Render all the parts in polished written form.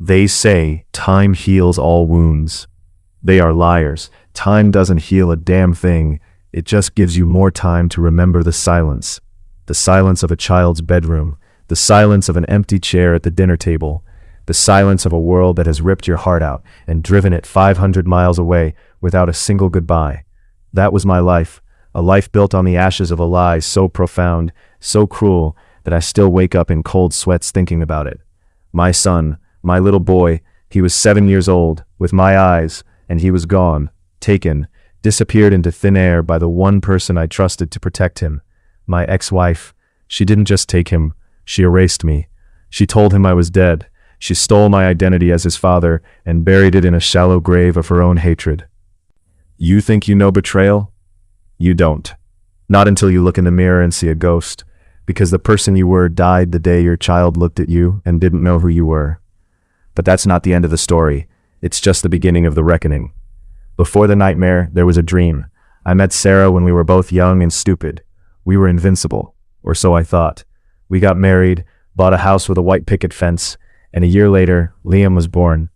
They say time heals all wounds. They are liars. Time doesn't heal a damn thing. It just gives you more time to remember the silence. The silence of a child's bedroom. The silence of an empty chair at the dinner table. The silence of a world that has ripped your heart out and driven it 500 miles away without a single goodbye. That was my life. A life built on the ashes of a lie so profound, so cruel, that I still wake up in cold sweats thinking about it. My son, my little boy, he was 7 years old, with my eyes, and he was gone, taken, disappeared into thin air by the one person I trusted to protect him. My ex-wife. She didn't just take him, she erased me. She told him I was dead. She stole my identity as his father and buried it in a shallow grave of her own hatred. You think you know betrayal? You don't. Not until you look in the mirror and see a ghost, because the person you were died the day your child looked at you and didn't know who you were. But that's not the end of the story. It's just the beginning of the reckoning. Before the nightmare, there was a dream. I met Sarah when we were both young and stupid. We were invincible, or so I thought. We got married, bought a house with a white picket fence, and a year later, Liam was born.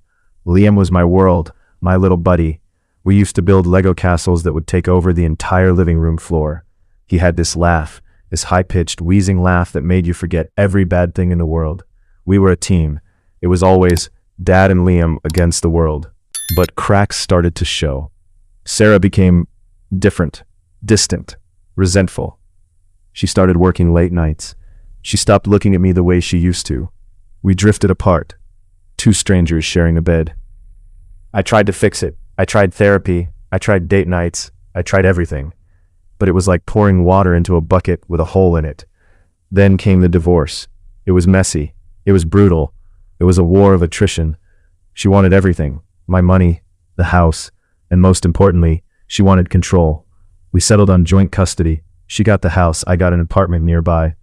Liam was my world, my little buddy. We used to build Lego castles that would take over the entire living room floor. He had this laugh, this high-pitched, wheezing laugh that made you forget every bad thing in the world. We were a team. It was always Dad and Liam against the world. But cracks started to show. Sarah became different, distant, resentful. She started working late nights. She stopped looking at me the way she used to. We drifted apart, two strangers sharing a bed. I tried to fix it. I tried therapy. I tried date nights. I tried everything. But it was like pouring water into a bucket with a hole in it. Then came the divorce. It was messy. It was brutal. It was a war of attrition. She wanted everything. My money, the house, and most importantly, she wanted control. We settled on joint custody. She got the house, I got an apartment nearby.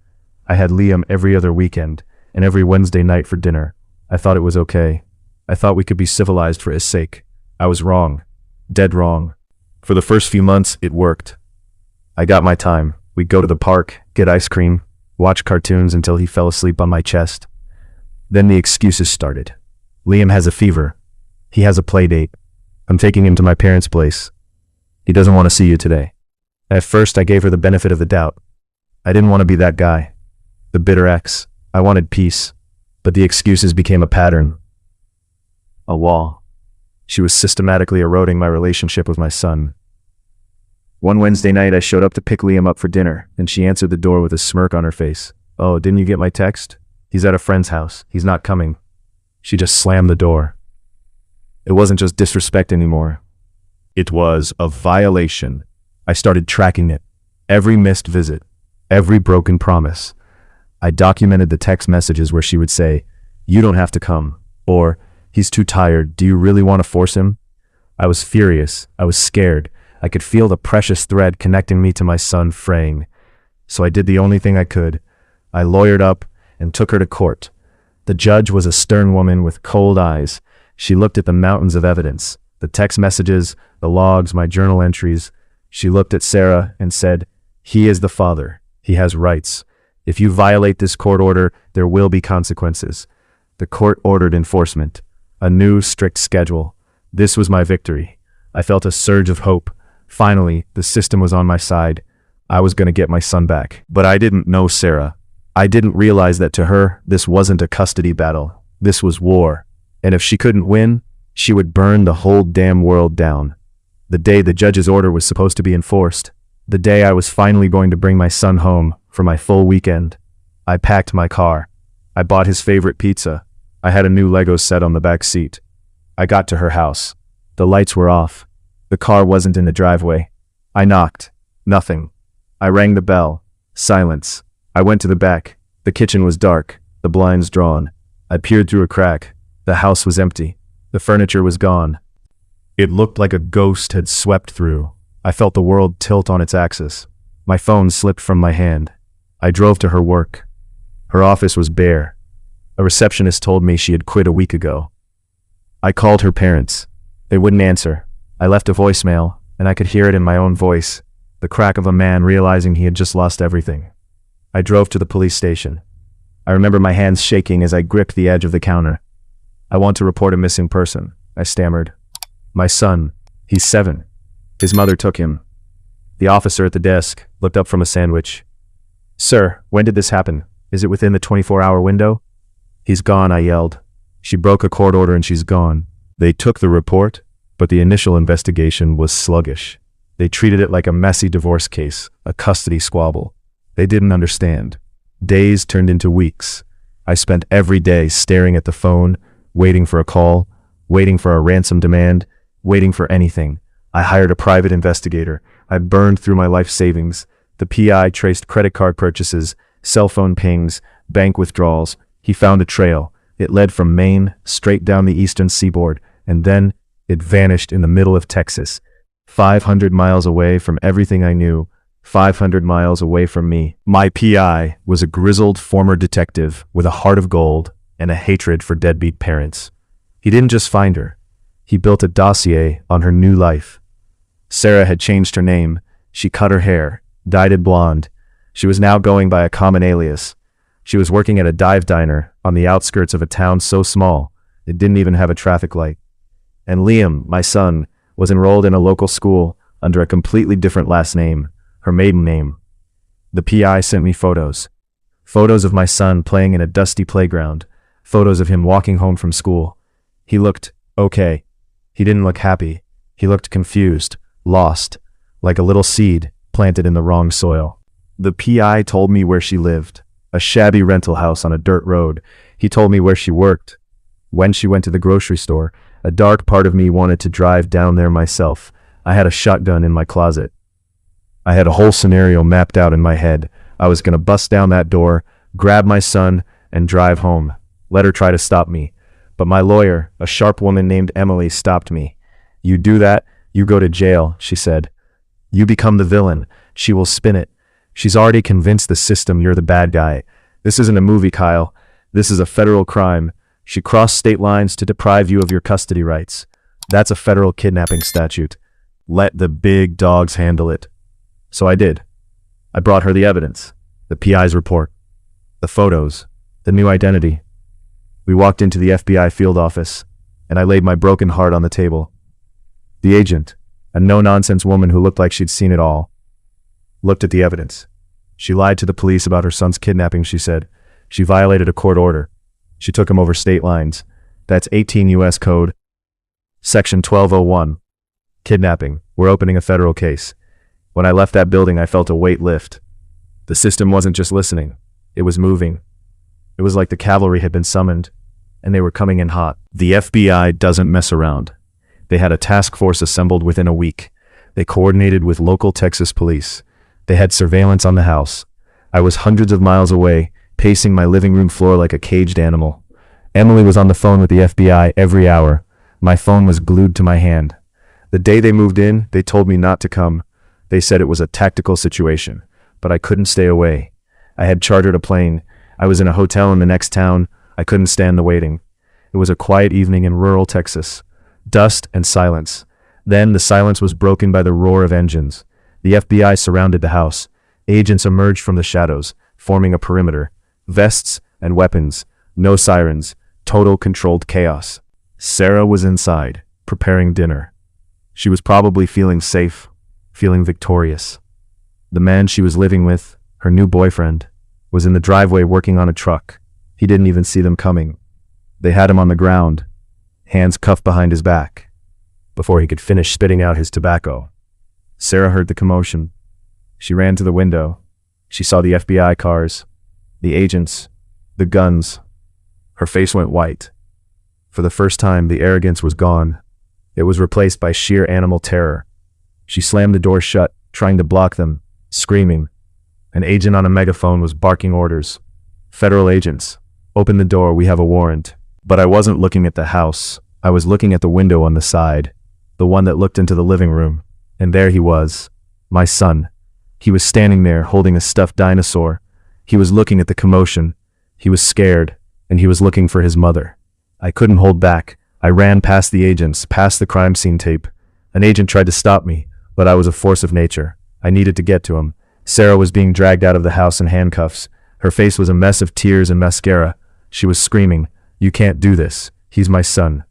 I had Liam every other weekend, and every Wednesday night for dinner. I thought it was okay. I thought we could be civilized for his sake. I was wrong. Dead wrong. For the first few months, it worked. I got my time. We'd go to the park, get ice cream, watch cartoons until he fell asleep on my chest. Then the excuses started. Liam has a fever. He has a play date. I'm taking him to my parents' place. He doesn't want to see you today. At first, I gave her the benefit of the doubt. I didn't want to be that guy. The bitter ex. I wanted peace. But the excuses became a pattern. A wall. She was systematically eroding my relationship with my son. One Wednesday night, I showed up to pick Liam up for dinner, and she answered the door with a smirk on her face. Oh, didn't you get my text? He's at a friend's house. He's not coming. She just slammed the door. It wasn't just disrespect anymore. It was a violation. I started tracking it. Every missed visit. Every broken promise. I documented the text messages where she would say, "You don't have to come," or, "He's too tired. Do you really want to force him?" I was furious. I was scared. I could feel the precious thread connecting me to my son fraying. So I did the only thing I could. I lawyered up and took her to court. The judge was a stern woman with cold eyes. She looked at the mountains of evidence, the text messages, the logs, my journal entries. She looked at Sarah and said, "He is the father. He has rights. If you violate this court order, there will be consequences." The court ordered enforcement. A new, strict schedule. This was my victory. I felt a surge of hope. Finally, the system was on my side. I was going to get my son back. But I didn't know Sarah. I didn't realize that to her, this wasn't a custody battle. This was war. And if she couldn't win, she would burn the whole damn world down. The day the judge's order was supposed to be enforced, the day I was finally going to bring my son home for my full weekend, I packed my car. I bought his favorite pizza. I had a new Lego set on the back seat. I got to her house. The lights were off. The car wasn't in the driveway. I knocked. Nothing. I rang the bell. Silence. I went to the back. The kitchen was dark, the blinds drawn. I peered through a crack. The house was empty. The furniture was gone. It looked like a ghost had swept through. I felt the world tilt on its axis. My phone slipped from my hand. I drove to her work. Her office was bare. A receptionist told me she had quit a week ago. I called her parents. They wouldn't answer. I left a voicemail, and I could hear it in my own voice, the crack of a man realizing he had just lost everything. I drove to the police station. I remember my hands shaking as I gripped the edge of the counter. I want to report a missing person, I stammered. My son. He's 7. His mother took him. The officer at the desk looked up from a sandwich. Sir, when did this happen? Is it within the 24-hour window? He's gone, I yelled. She broke a court order and she's gone. They took the report, but the initial investigation was sluggish. They treated it like a messy divorce case, a custody squabble. They didn't understand. Days turned into weeks. I spent every day staring at the phone, waiting for a call, waiting for a ransom demand, waiting for anything. I hired a private investigator. I burned through my life savings. The PI traced credit card purchases, cell phone pings, bank withdrawals. He found a trail. It led from Maine straight down the eastern seaboard, and then it vanished in the middle of Texas. 500 miles away from everything I knew, 500 miles away from me. My PI was a grizzled former detective with a heart of gold and a hatred for deadbeat parents. He didn't just find her. He built a dossier on her new life. Sarah had changed her name. She cut her hair, dyed it blonde. She was now going by a common alias. She was working at a dive diner on the outskirts of a town so small it didn't even have a traffic light. And Liam, my son, was enrolled in a local school under a completely different last name, her maiden name. The PI sent me photos. Photos of my son playing in a dusty playground. Photos of him walking home from school. He looked okay. He didn't look happy. He looked confused, lost, like a little seed planted in the wrong soil. The PI told me where she lived, a shabby rental house on a dirt road. He told me where she worked, when she went to the grocery store. A dark part of me wanted to drive down there myself. I had a shotgun in my closet. I had a whole scenario mapped out in my head. I was going to bust down that door, grab my son, and drive home. Let her try to stop me. But my lawyer, a sharp woman named Emily, stopped me. You do that, you go to jail, she said. You become the villain. She will spin it. She's already convinced the system you're the bad guy. This isn't a movie, Kyle. This is a federal crime. She crossed state lines to deprive you of your custody rights. That's a federal kidnapping statute. Let the big dogs handle it. So I did. I brought her the evidence, the PI's report, the photos, the new identity. We walked into the FBI field office, and I laid my broken heart on the table. The agent, a no-nonsense woman who looked like she'd seen it all, looked at the evidence. She lied to the police about her son's kidnapping, she said. She violated a court order. She took him over state lines. That's 18 U.S. Code, Section 1201. Kidnapping. We're opening a federal case. When I left that building, I felt a weight lift. The system wasn't just listening. It was moving. It was like the cavalry had been summoned, and they were coming in hot. The FBI doesn't mess around. They had a task force assembled within a week. They coordinated with local Texas police. They had surveillance on the house. I was hundreds of miles away, pacing my living room floor like a caged animal. Emily was on the phone with the FBI every hour. My phone was glued to my hand. The day they moved in, they told me not to come. They said it was a tactical situation, but I couldn't stay away. I had chartered a plane. I was in a hotel in the next town. I couldn't stand the waiting. It was a quiet evening in rural Texas. Dust and silence. Then the silence was broken by the roar of engines. The FBI surrounded the house. Agents emerged from the shadows, forming a perimeter. Vests and weapons. No sirens. Total controlled chaos. Sarah was inside, preparing dinner. She was probably feeling safe, feeling victorious. The man she was living with, her new boyfriend, was in the driveway working on a truck. He didn't even see them coming. They had him on the ground, hands cuffed behind his back, before he could finish spitting out his tobacco. Sarah heard the commotion. She ran to the window. She saw the FBI cars, the agents, the guns. Her face went white. For the first time, the arrogance was gone. It was replaced by sheer animal terror. She slammed the door shut, trying to block them, screaming. An agent on a megaphone was barking orders. Federal agents, open the door, we have a warrant. But I wasn't looking at the house. I was looking at the window on the side, the one that looked into the living room. And there he was, my son. He was standing there holding a stuffed dinosaur. He was looking at the commotion. He was scared, and he was looking for his mother. I couldn't hold back. I ran past the agents, past the crime scene tape. An agent tried to stop me, but I was a force of nature. I needed to get to him. Sarah was being dragged out of the house in handcuffs. Her face was a mess of tears and mascara. She was screaming, "You can't do this. He's my son."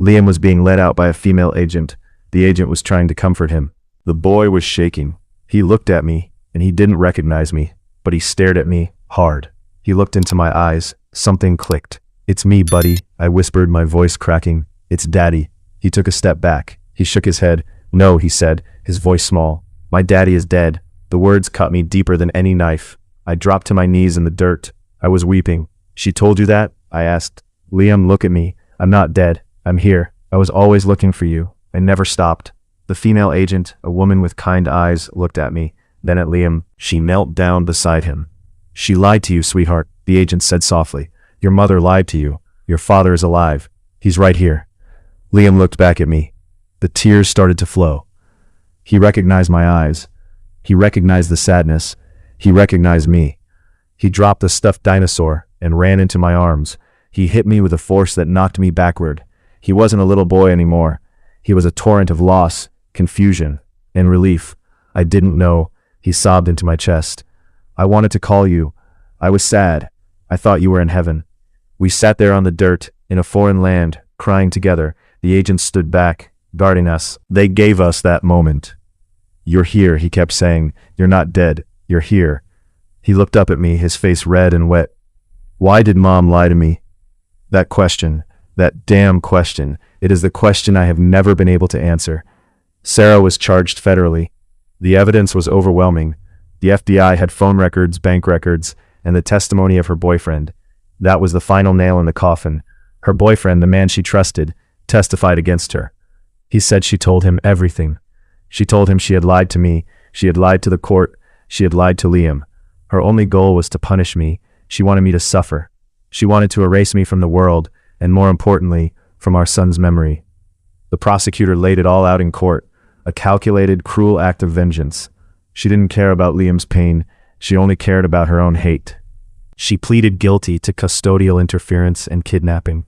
Liam was being led out by a female agent. The agent was trying to comfort him. The boy was shaking. He looked at me, and he didn't recognize me, but he stared at me hard. He looked into my eyes. Something clicked. "It's me, buddy," I whispered, my voice cracking. "It's Daddy." He took a step back. He shook his head. "No," he said, his voice small. "My daddy is dead." The words cut me deeper than any knife. I dropped to my knees in the dirt. I was weeping. "She told you that?" I asked. "Liam, look at me. I'm not dead. I'm here. I was always looking for you. I never stopped." The female agent, a woman with kind eyes, looked at me, then at Liam. She knelt down beside him. "She lied to you, sweetheart," the agent said softly. "Your mother lied to you. Your father is alive. He's right here." Liam looked back at me. The tears started to flow. He recognized my eyes. He recognized the sadness. He recognized me. He dropped the stuffed dinosaur and ran into my arms. He hit me with a force that knocked me backward. He wasn't a little boy anymore. He was a torrent of loss, confusion, and relief. "I didn't know," he sobbed into my chest. "I wanted to call you. I was sad. I thought you were in heaven." We sat there on the dirt, in a foreign land, crying together. The agents stood back, guarding us. They gave us that moment. "You're here," he kept saying. "You're not dead. You're here." He looked up at me, his face red and wet. Why did Mom lie to me? That question, that damn question, it is the question I have never been able to answer. Sarah was charged federally. The evidence was overwhelming. The FBI had phone records, bank records, and the testimony of her boyfriend. That was the final nail in the coffin. Her boyfriend, the man she trusted, testified against her. He said she told him everything. She told him she had lied to me, she had lied to the court, she had lied to Liam. Her only goal was to punish me. She wanted me to suffer. She wanted to erase me from the world, and more importantly, from our son's memory. The prosecutor laid it all out in court, a calculated, cruel act of vengeance. She didn't care about Liam's pain, she only cared about her own hate. She pleaded guilty to custodial interference and kidnapping.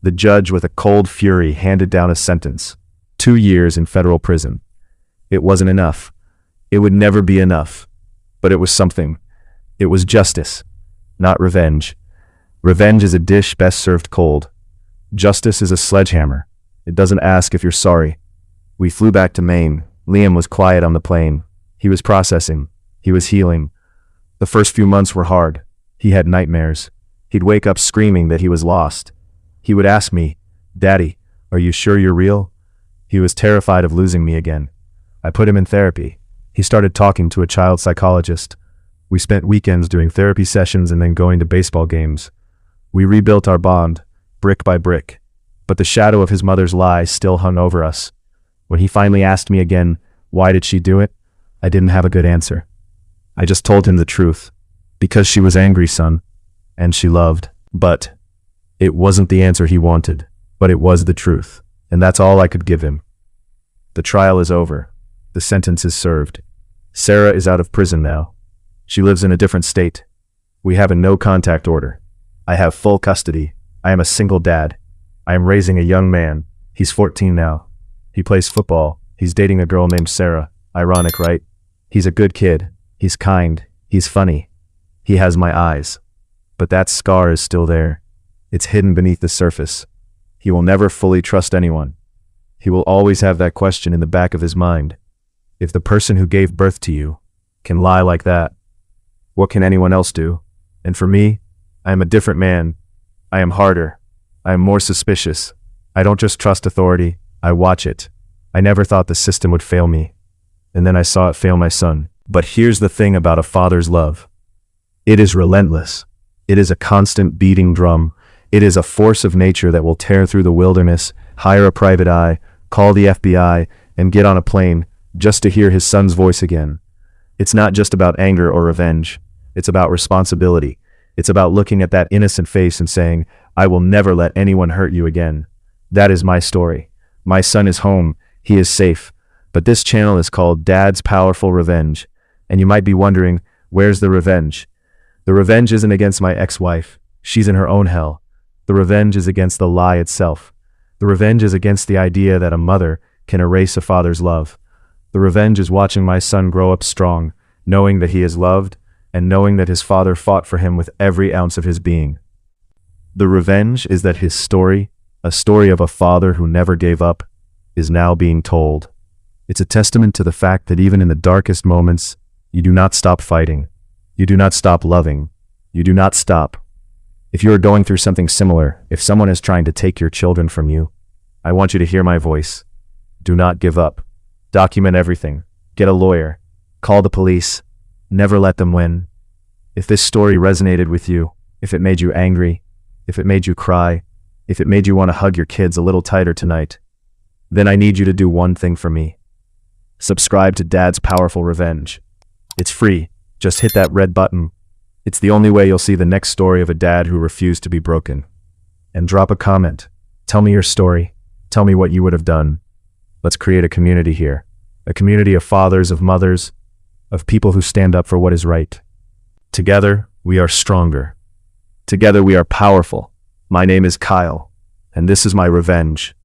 The judge, with a cold fury, handed down a sentence: 2 years in federal prison. It wasn't enough. It would never be enough. But it was something. It was justice, not revenge. Revenge is a dish best served cold. Justice is a sledgehammer. It doesn't ask if you're sorry. We flew back to Maine. Liam was quiet on the plane. He was processing. He was healing. The first few months were hard. He had nightmares. He'd wake up screaming that he was lost. He would ask me, "Daddy, are you sure you're real?" He was terrified of losing me again. I put him in therapy. He started talking to a child psychologist. We spent weekends doing therapy sessions and then going to baseball games. We rebuilt our bond, brick by brick. But the shadow of his mother's lie still hung over us. When he finally asked me again, why did she do it? I didn't have a good answer. I just told him the truth. Because she was angry, son. And she loved. But it wasn't the answer he wanted. But it was the truth. And that's all I could give him. The trial is over. The sentence is served. Sarah is out of prison now. She lives in a different state. We have a no-contact order. I have full custody. I am a single dad. I am raising a young man. He's 14 now. He plays football. He's dating a girl named Sarah. Ironic, right? He's a good kid. He's kind. He's funny. He has my eyes. But that scar is still there. It's hidden beneath the surface. He will never fully trust anyone. He will always have that question in the back of his mind. If the person who gave birth to you can lie like that, what can anyone else do? And for me, I am a different man. I am harder. I am more suspicious. I don't just trust authority, I watch it. I never thought the system would fail me. And then I saw it fail my son. But here's the thing about a father's love. It is relentless. It is a constant beating drum. It is a force of nature that will tear through the wilderness, hire a private eye, call the FBI, and get on a plane just to hear his son's voice again. It's not just about anger or revenge. It's about responsibility. It's about looking at that innocent face and saying, I will never let anyone hurt you again. That is my story. My son is home. He is safe. But this channel is called Dad's Powerful Revenge. And you might be wondering, where's the revenge? The revenge isn't against my ex-wife. She's in her own hell. The revenge is against the lie itself. The revenge is against the idea that a mother can erase a father's love. The revenge is watching my son grow up strong, knowing that he is loved, and knowing that his father fought for him with every ounce of his being. The revenge is that his story, A story of a father who never gave up is now being told. It's a testament to the fact that even in the darkest moments, you do not stop fighting. You do not stop loving. You do not stop. If you are going through something similar, if someone is trying to take your children from you, I want you to hear my voice. Do not give up. Document everything. Get a lawyer. Call the police. Never let them win. If this story resonated with you, if it made you angry, if it made you cry, if it made you want to hug your kids a little tighter tonight, then I need you to do one thing for me. Subscribe to Dad's Powerful Revenge. It's free. Just hit that red button. It's the only way you'll see the next story of a dad who refused to be broken. And drop a comment. Tell me your story. Tell me what you would have done. Let's create a community here. A community of fathers, of mothers, of people who stand up for what is right. Together, we are stronger. Together, we are powerful. My name is Kyle, and this is my revenge.